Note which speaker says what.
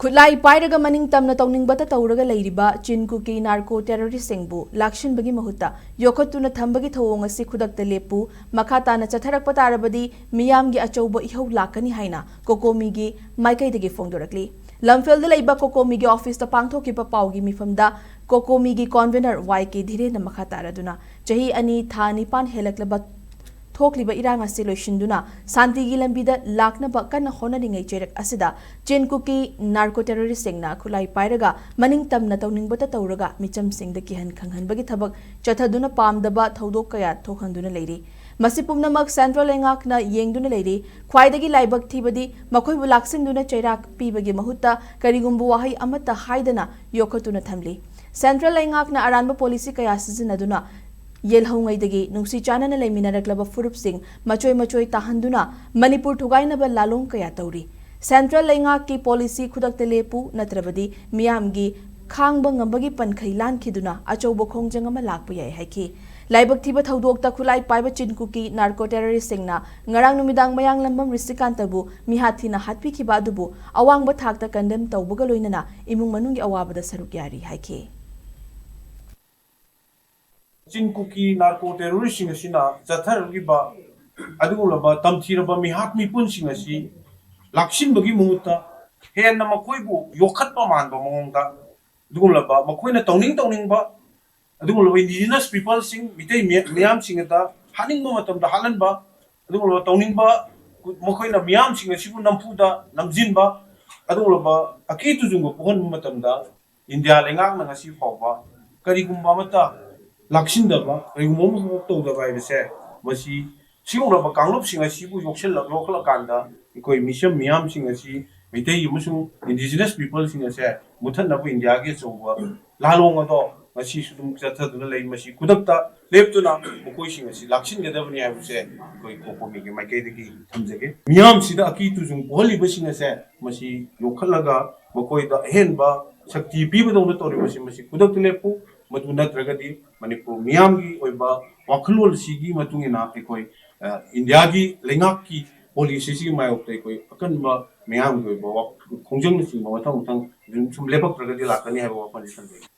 Speaker 1: खुलाई पाइरगा मनिंग तमना तौनिंगबता तौरगा लैरिबा चिनकुकी narco टेररिस्टसिंगबु लाक्सिनबगी महुत्ता योखतुना थंबगी थवोंग असि खुदक्ता लेपु मखाताना चथरकपा तारबदी मियामगी अचौबा इहौ लाकनी हाइना कोकोमीगी माइकैदगी फोंदोरकली लमफेलदा लैबा कोकोमीगी ऑफिसता पांगथोकिबा पाउगी मिफमदा कोकोमीगी convener वाईके धीरेना मखा तारदुना चही अनि था निपान हेलक्लबा थोकलिबा इरांग असे लोइसिंदुना शांतिगी लंबीदा लाकनबा कन्ना होनरिंगै चेरक असिदा चिनकुकी नार्को टेररिस्टसिंगना खुलाई पाइरगा मनिंग तमना तौनिंगबता तौरगा मिचमसिंगदा किहन खंगहनबगी थबक चथदुना पामदबा थौदोक कया थोखंदुना लैरी मसि पुमनमक सेंट्रल लेंगाकना येंगदुना लैरी ख्वाइदगी लाइबक थीबदी मखोइबु लाक्सिंदुना चैराक पीबगी महुत्ता करिगुंबु वाहै अमत्ता हाइदना योखतुना थमली सेंट्रल लेंगाकना अरानबा पॉलिसी कया सिजनदुना येलहौंगैदगी नुंसी चानना लेमिनारक्लबा फुरुपसिंग मचोय मचोय ताहंदुना मणिपुर थुगाइनबा लालोंग कया तौरी सेंट्रल लेंगाक की policy खुदक्ता लेपु नत्रबदी मियामगी खांगबा ngambagi pankhai lankhiduna achouba khongjang ama lakpa yai haiki laibak thiba thodokta khulai paiba chinkuki narco terrorist singna ngarang numidang mayang lambam risikantabu mihathina hatpi khiba adubu awangba thakta condemn tawbaga loinana imung manungi awabada saruk yari haiki
Speaker 2: Chin Kuki narco टेररिस्टसिंग असिना चथरगिबा अदुगुलबा तमथिरबा मिहात मिपुनसिंग असि लाक्सिनबगी मुहुत्ता हेन्ना मखोइबु योखतपा मानबा मओंगदा अदुगुलबा मखोइना तौनिंगबा अदुगुलबा indigenous people sing मितै मियाम सिंगदा हानिंगबा मतमदा हालनबा अदुगुलबा तौनिंगबा मखोइना मियाम सिंग असिबु नमफुदा नमजिनबा अदुगुलबा अकेतुजुंगो पोहन मतमदा India लेंगांग नंगसि फावबा करिगुंबा मता लाक्सिंदबा करिगुंबा तौदबा हाइबसे मसि सिगुंबा कांगलुपसिंग असिबु योखलकांदा इकोइ मिसम मियाम सिंग असि मितै अमसुंग indigenous people sing असे मुथनबु India गे चौबा लालोंग अदो मसि सुदुम चथदुना लै मसि कुदक्ता लेपतुना मकोइ सिंग असि लाक्सिनगदबनि हाइबसे कोइ कोकोमीगे माइकैदगी थमजगे मियाम सिदा अकी तुजुंग बोहलिबा सिंग असे मसि योखलगा मकोइदा हेनबा शक्ति पीबदौना तौरि मसि कुदक्ता लेपु मधु नत्रगदी मणिपुर मियामगी ओइबा वाखलोल सिगी मतुंगिना एकोइ इंडिया की लेंगाक की पॉलिसी सिगी मायोक्ता एकोइ अकनबा मियामगी ओइबा खोंजंग सिंग मथंग मथंग सुम लेपक प्रगति लाकनी हाइबा वाफानि संदे